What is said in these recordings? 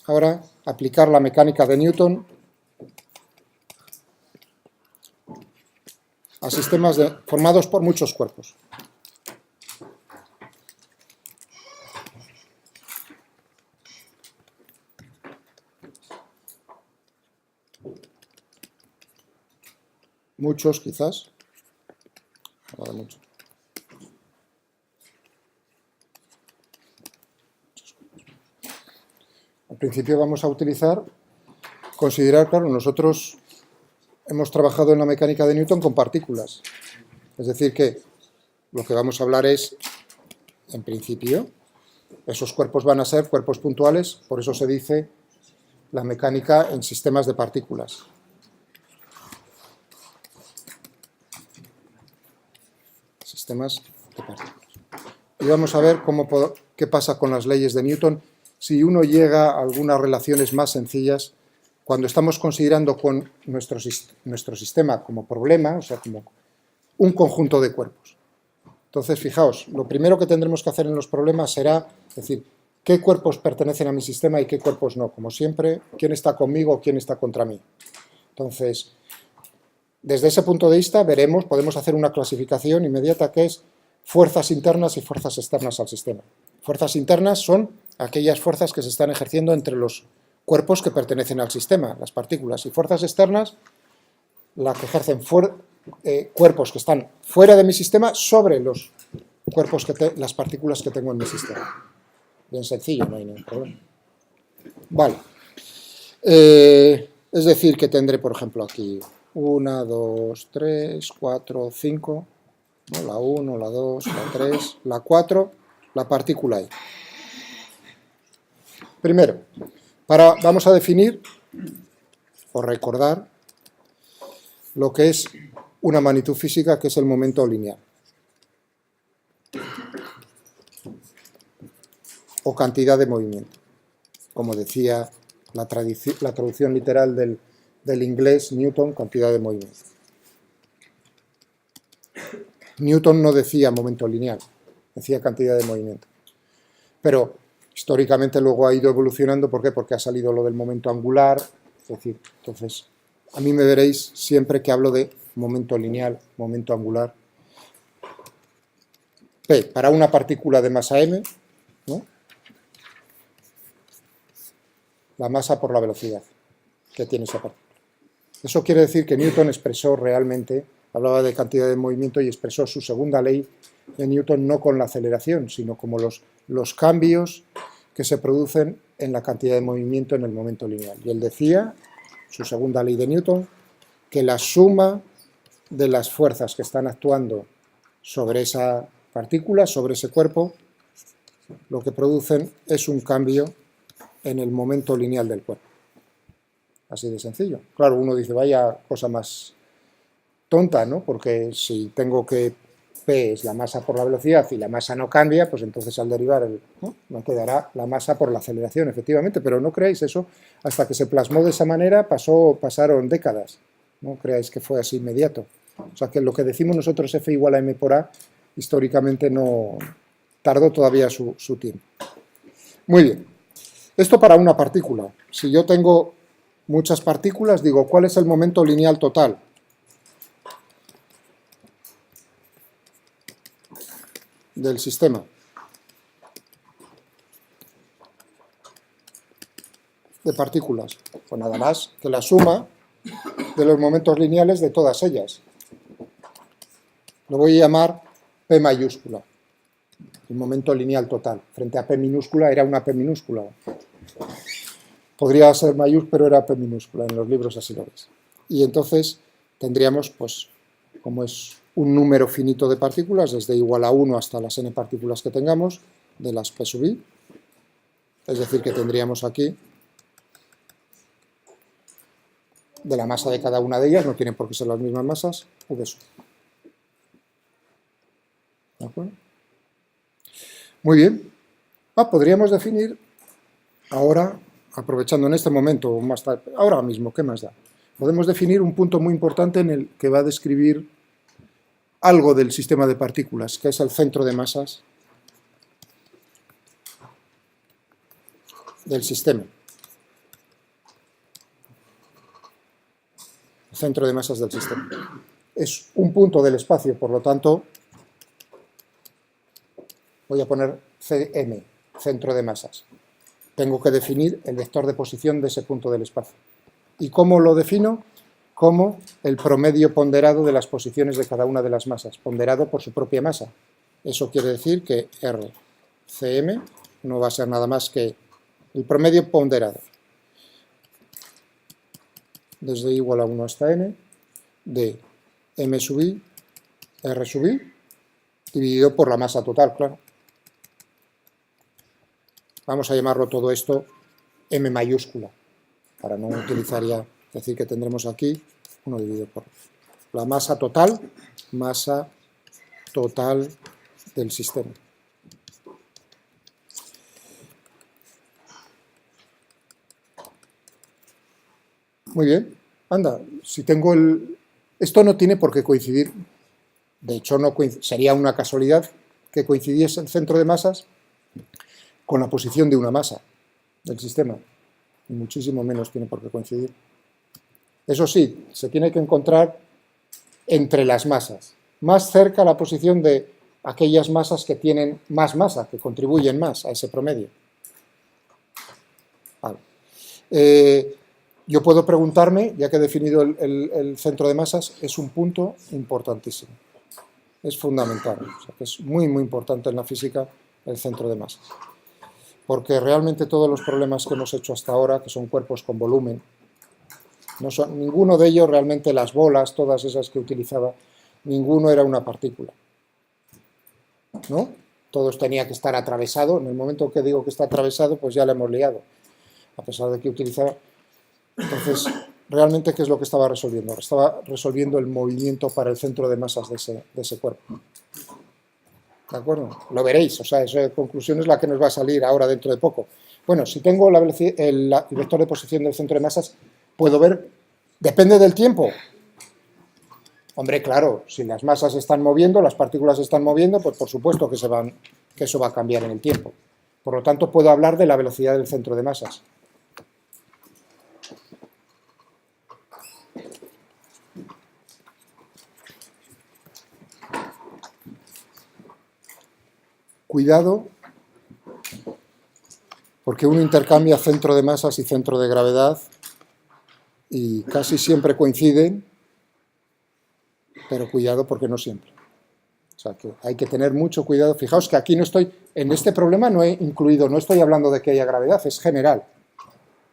ahora aplicar la mecánica de Newton a sistemas formados por muchos cuerpos. Muchos, quizás. Nada, muchos. Al principio vamos a considerar, claro, nosotros hemos trabajado en la mecánica de Newton con partículas. Es decir, que lo que vamos a hablar es, en principio, esos cuerpos van a ser cuerpos puntuales, por eso se dice la mecánica en sistemas de partículas. Sistemas de partículas. Y vamos a ver qué pasa con las leyes de Newton si uno llega a algunas relaciones más sencillas cuando estamos considerando con nuestro sistema como problema, o sea, como un conjunto de cuerpos. Entonces, fijaos, lo primero que tendremos que hacer en los problemas será decir qué cuerpos pertenecen a mi sistema y qué cuerpos no. Como siempre, quién está conmigo o quién está contra mí. Entonces, desde ese punto de vista podemos hacer una clasificación inmediata que es fuerzas internas y fuerzas externas al sistema. Fuerzas internas son aquellas fuerzas que se están ejerciendo entre los cuerpos que pertenecen al sistema, las partículas, y fuerzas externas, las que ejercen cuerpos que están fuera de mi sistema sobre los cuerpos, las partículas que tengo en mi sistema. Bien sencillo, no hay ningún problema. Vale. Es decir, que tendré, por ejemplo, aquí 1, 2, 3, 4, 5, ¿no? La 1, la 2, la 3, la 4, la partícula I. Primero, vamos a definir o recordar lo que es una magnitud física, que es el momento lineal. O cantidad de movimiento. Como decía la traducción literal del inglés Newton, cantidad de movimiento. Newton no decía momento lineal, decía cantidad de movimiento. Pero históricamente luego ha ido evolucionando. ¿Por qué? Porque ha salido lo del momento angular. Es decir, entonces, a mí me veréis siempre que hablo de momento lineal, momento angular. P, para una partícula de masa m, ¿no? La masa por la velocidad que tiene esa partícula. Eso quiere decir que Newton expresó realmente, hablaba de cantidad de movimiento y expresó su segunda ley de Newton no con la aceleración, sino como los cambios que se producen en la cantidad de movimiento en el momento lineal. Y él decía, su segunda ley de Newton, que la suma de las fuerzas que están actuando sobre esa partícula, sobre ese cuerpo, lo que producen es un cambio en el momento lineal del cuerpo. Así de sencillo. Claro, uno dice, vaya cosa más tonta, ¿no? Porque si tengo que P es la masa por la velocidad y la masa no cambia, pues entonces al derivar ¿no? Me quedará la masa por la aceleración, efectivamente, pero no creáis eso, hasta que se plasmó de esa manera pasaron décadas. No creáis que fue así inmediato. O sea que lo que decimos nosotros F igual a M por A, históricamente no tardó todavía su tiempo. Muy bien. Esto para una partícula. Si yo tengo muchas partículas, digo, ¿cuál es el momento lineal total? Del sistema. De partículas. Pues nada más que la suma de los momentos lineales de todas ellas. Lo voy a llamar P mayúscula. El momento lineal total. Frente a P minúscula era una P minúscula. Podría ser mayúscula, pero era P minúscula. En los libros así lo ves. Y entonces tendríamos, pues, como es un número finito de partículas, desde igual a 1 hasta las n partículas que tengamos, de las P sub i. Es decir, que tendríamos aquí, de la masa de cada una de ellas, no tienen por qué ser las mismas masas, V sub. ¿De acuerdo? Muy bien. Podríamos definir ahora, aprovechando en este momento, o más tarde, ahora mismo, ¿qué más da? Podemos definir un punto muy importante en el que va a describir algo del sistema de partículas, que es el centro de masas del sistema. centro de masas del sistema. Es un punto del espacio, por lo tanto, voy a poner Cm, centro de masas. Tengo que definir el vector de posición de ese punto del espacio. ¿Y cómo lo defino? Como el promedio ponderado de las posiciones de cada una de las masas, ponderado por su propia masa. Eso quiere decir que RCm no va a ser nada más que el promedio ponderado, desde igual a 1 hasta n, de m sub i, r sub i, dividido por la masa total, claro. Vamos a llamarlo todo esto m mayúscula, para no utilizar ya, es decir, que tendremos aquí 1 dividido por la masa total del sistema. Muy bien, anda, si tengo esto no tiene por qué coincidir, de hecho no sería una casualidad que coincidiese el centro de masas con la posición de una masa del sistema, y muchísimo menos tiene por qué coincidir. Eso sí, se tiene que encontrar entre las masas, más cerca la posición de aquellas masas que tienen más masa, que contribuyen más a ese promedio. Vale. Yo puedo preguntarme, ya que he definido el centro de masas, es un punto importantísimo, es fundamental, o sea, que es muy, muy importante en la física el centro de masas. Porque realmente todos los problemas que hemos hecho hasta ahora, que son cuerpos con volumen, ninguno de ellos realmente, las bolas, todas esas que utilizaba, ninguno era una partícula, ¿no? Todos tenía que estar atravesado. En el momento que digo que está atravesado, pues ya le hemos liado, a pesar de que utilizaba. Entonces, realmente, ¿qué es lo que estaba resolviendo? Estaba resolviendo el movimiento para el centro de masas de ese cuerpo. ¿De acuerdo? Lo veréis, o sea, esa conclusión es la que nos va a salir ahora dentro de poco. Bueno, si tengo el vector de posición del centro de masas, puedo ver, depende del tiempo. Hombre, claro, si las masas se están moviendo, las partículas se están moviendo, pues por supuesto que eso va a cambiar en el tiempo. Por lo tanto, puedo hablar de la velocidad del centro de masas. Cuidado, porque uno intercambia centro de masas y centro de gravedad y casi siempre coinciden, pero cuidado porque no siempre. O sea, que hay que tener mucho cuidado. Fijaos que aquí no estoy, en este problema no he incluido, no estoy hablando de que haya gravedad, es general.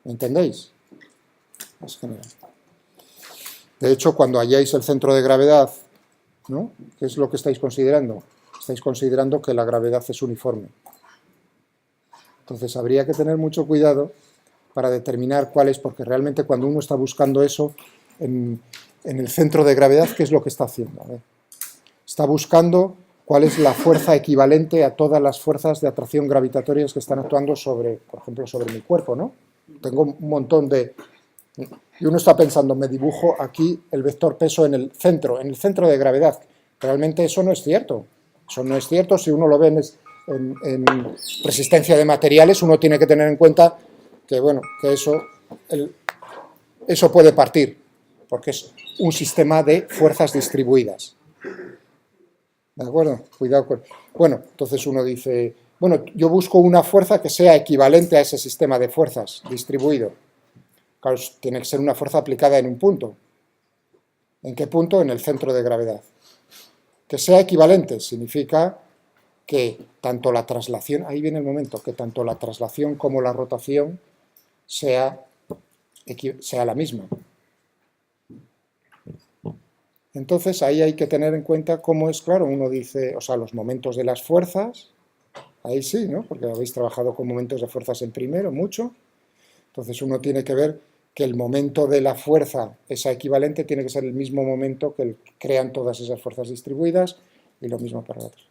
¿Me entendéis? Es general. De hecho, cuando halláis el centro de gravedad, ¿no? ¿Qué es lo que estáis considerando? Estáis considerando que la gravedad es uniforme. Entonces habría que tener mucho cuidado para determinar cuál es, porque realmente cuando uno está buscando eso en el centro de gravedad, ¿qué es lo que está haciendo? A ver. Está buscando cuál es la fuerza equivalente a todas las fuerzas de atracción gravitatorias que están actuando sobre, por ejemplo, sobre mi cuerpo, ¿no? Tengo un montón de... Y uno está pensando, me dibujo aquí el vector peso en el centro de gravedad. Realmente eso no es cierto. Eso no es cierto. Si uno lo ve en resistencia de materiales, uno tiene que tener en cuenta que, bueno, que eso puede partir, porque es un sistema de fuerzas distribuidas. ¿De acuerdo? Cuidado con... Bueno, entonces uno dice, bueno, yo busco una fuerza que sea equivalente a ese sistema de fuerzas distribuido. Claro, tiene que ser una fuerza aplicada en un punto. ¿En qué punto? En el centro de gravedad. Que sea equivalente significa que tanto la traslación, ahí viene el momento, que tanto la traslación como la rotación sea la misma. Entonces ahí hay que tener en cuenta cómo es, claro, uno dice, o sea, los momentos de las fuerzas, ahí sí, ¿no? Porque habéis trabajado con momentos de fuerzas en primero, mucho. Entonces uno tiene que ver que el momento de la fuerza, esa equivalente, tiene que ser el mismo momento que crean todas esas fuerzas distribuidas, y lo mismo para la otra.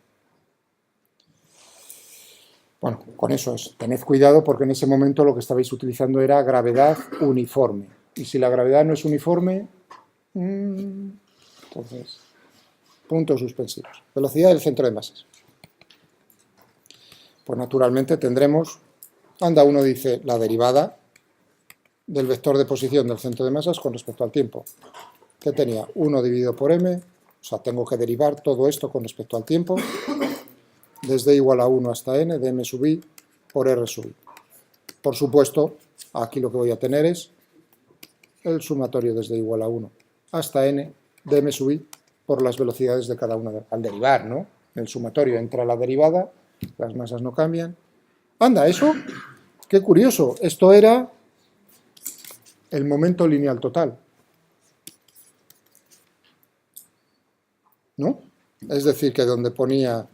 Bueno, con eso es. Tened cuidado porque en ese momento lo que estabais utilizando era gravedad uniforme. Y si la gravedad no es uniforme, entonces, puntos suspensivos. Velocidad del centro de masas. Pues naturalmente tendremos, uno dice la derivada del vector de posición del centro de masas con respecto al tiempo. ¿Qué tenía? 1 dividido por m, o sea, tengo que derivar todo esto con respecto al tiempo, desde igual a 1 hasta n de m sub i por r sub i. Por supuesto, aquí lo que voy a tener es el sumatorio desde igual a 1 hasta n de m sub i por las velocidades de cada una, al derivar, ¿no? El sumatorio entra la derivada, las masas no cambian. Anda, eso, qué curioso, esto era el momento lineal total, ¿no? Es decir, que donde ponía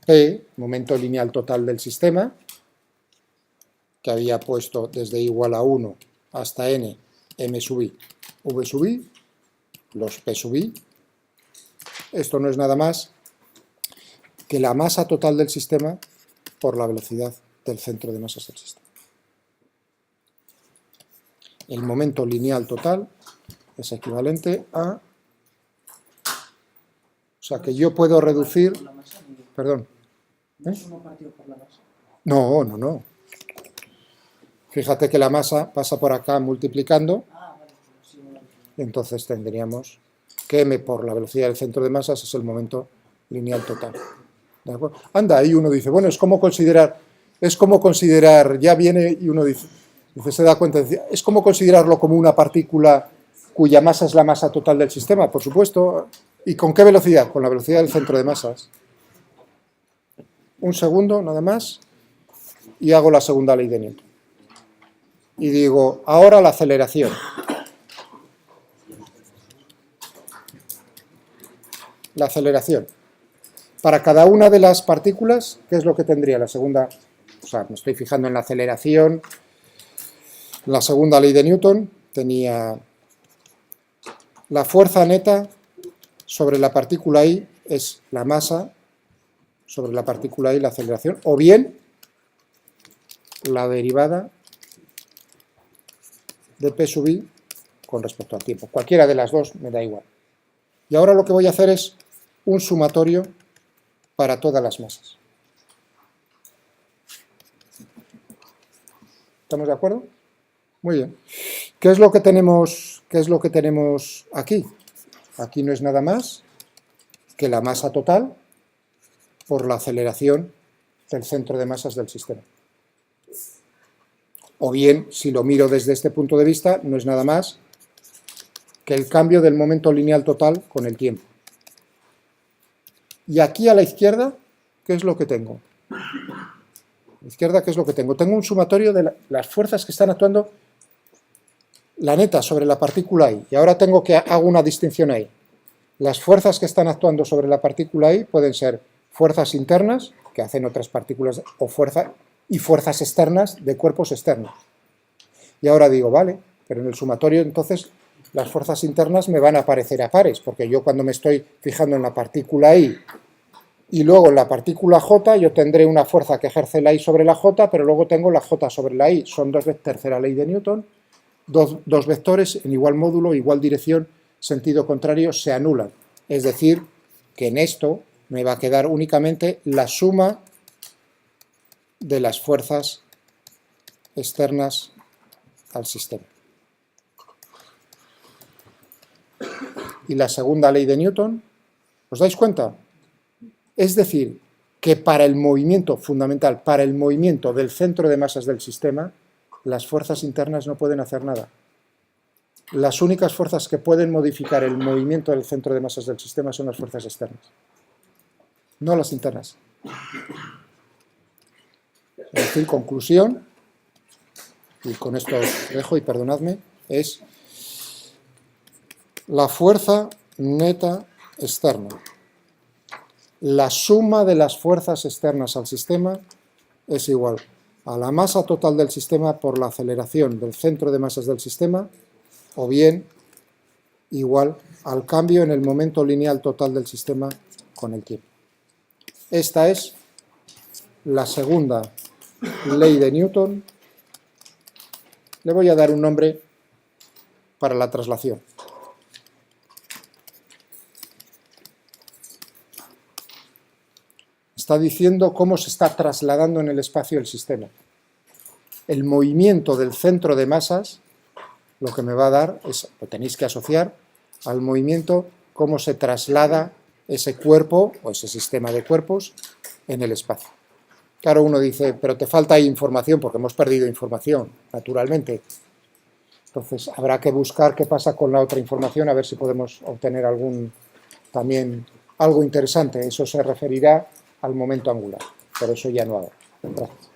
P, momento lineal total del sistema, que había puesto desde igual a 1 hasta n, m sub i, v sub i, los p sub i, esto no es nada más que la masa total del sistema por la velocidad del centro de masas del sistema. El momento lineal total es equivalente a... O sea, que yo puedo reducir... Perdón. No, no, no. Fíjate que la masa pasa por acá multiplicando. Entonces tendríamos que m por la velocidad del centro de masas es el momento lineal total. ¿De acuerdo? Anda, ahí uno dice, bueno, es como considerar, ya viene y uno dice, se da cuenta, es como considerarlo como una partícula cuya masa es la masa total del sistema, por supuesto. ¿Y con qué velocidad? Con la velocidad del centro de masas. Un segundo, nada más, y hago la segunda ley de Newton. Y digo, ahora la aceleración. La aceleración. Para cada una de las partículas, ¿qué es lo que tendría la segunda? O sea, me estoy fijando en la aceleración. La segunda ley de Newton tenía la fuerza neta sobre la partícula i es la masa sobre la partícula i, la aceleración, o bien la derivada de p sub i con respecto al tiempo. Cualquiera de las dos me da igual. Y ahora lo que voy a hacer es un sumatorio para todas las masas. ¿Estamos de acuerdo? Muy bien. ¿Qué es lo que tenemos aquí? Aquí no es nada más que la masa total por la aceleración del centro de masas del sistema. O bien, si lo miro desde este punto de vista, no es nada más que el cambio del momento lineal total con el tiempo. Y aquí a la izquierda, ¿qué es lo que tengo? A la izquierda, ¿qué es lo que tengo? Tengo un sumatorio de las fuerzas que están actuando la neta sobre la partícula i. Y ahora hago una distinción ahí. Las fuerzas que están actuando sobre la partícula i pueden ser fuerzas internas, que hacen otras partículas, y fuerzas externas de cuerpos externos. Y ahora digo, vale, pero en el sumatorio entonces las fuerzas internas me van a aparecer a pares, porque yo cuando me estoy fijando en la partícula i y luego en la partícula j, yo tendré una fuerza que ejerce la i sobre la j, pero luego tengo la j sobre la i. Son tercera ley de Newton, dos vectores en igual módulo, igual dirección, sentido contrario, se anulan. Es decir, que en esto me va a quedar únicamente la suma de las fuerzas externas al sistema. Y la segunda ley de Newton, ¿os dais cuenta? Es decir, que para el movimiento fundamental, para el movimiento del centro de masas del sistema, las fuerzas internas no pueden hacer nada. Las únicas fuerzas que pueden modificar el movimiento del centro de masas del sistema son las fuerzas externas, no las internas. Es decir, conclusión, y con esto os dejo y perdonadme, es la fuerza neta externa. La suma de las fuerzas externas al sistema es igual a la masa total del sistema por la aceleración del centro de masas del sistema, o bien igual al cambio en el momento lineal total del sistema con el tiempo. Esta es la segunda ley de Newton. Le voy a dar un nombre para la traslación. Está diciendo cómo se está trasladando en el espacio el sistema. El movimiento del centro de masas, lo que me va a dar es, lo tenéis que asociar, al movimiento, cómo se traslada ese cuerpo o ese sistema de cuerpos en el espacio. Claro, uno dice, pero te falta información porque hemos perdido información, naturalmente. Entonces, habrá que buscar qué pasa con la otra información, a ver si podemos obtener también algo interesante. Eso se referirá al momento angular, pero eso ya no ahora. Gracias.